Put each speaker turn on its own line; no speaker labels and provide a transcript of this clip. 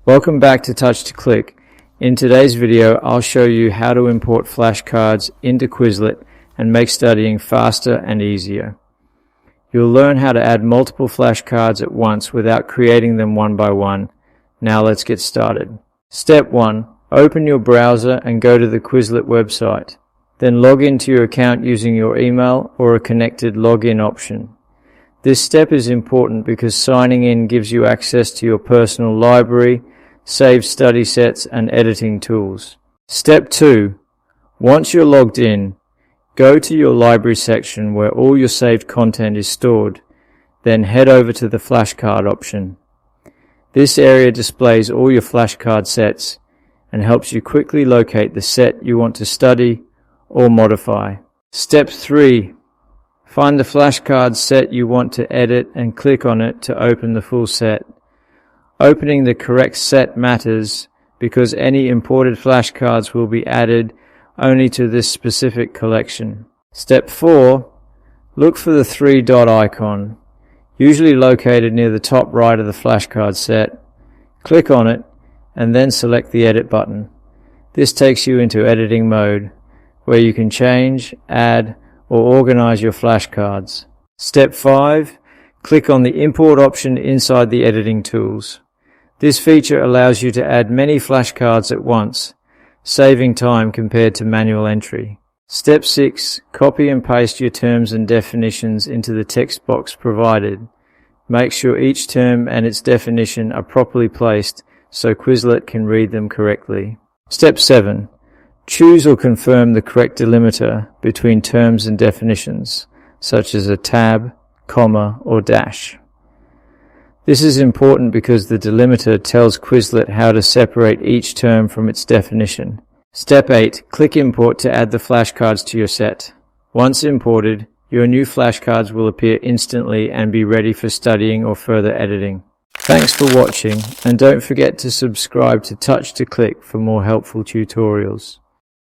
Welcome back to Touch to Click. In today's video, I'll show you how to import flashcards into Quizlet and make studying faster and easier. You'll learn how to add multiple flashcards at once without creating them one by one. Now let's get started. Step 1. Open your browser and go to the Quizlet website. Then log into your account using your email or a connected login option. This step is important because signing in gives you access to your personal library, saved study sets, and editing tools. Step 2. Once you're logged in, go to your library section where all your saved content is stored. Then head over to the flashcard option. This area displays all your flashcard sets and helps you quickly locate the set you want to study or modify. Step 3. Find the flashcard set you want to edit and click on it to open the full set. Opening the correct set matters because any imported flashcards will be added only to this specific collection. Step 4. Look for the 3 dot icon, usually located near the top right of the flashcard set. Click on it and then select the edit button. This takes you into editing mode, where you can change, add, or organize your flashcards. Step 5. Click on the import option inside the editing tools. This feature allows you to add many flashcards at once, saving time compared to manual entry. Step 6. Copy and paste your terms and definitions into the text box provided. Make sure each term and its definition are properly placed so Quizlet can read them correctly. Step 7. Choose or confirm the correct delimiter between terms and definitions, such as a tab, comma, or dash. This is important because the delimiter tells Quizlet how to separate each term from its definition. Step 8. Click Import to add the flashcards to your set. Once imported, your new flashcards will appear instantly and be ready for studying or further editing. Thanks for watching, and don't forget to subscribe to Touch to Click for more helpful tutorials.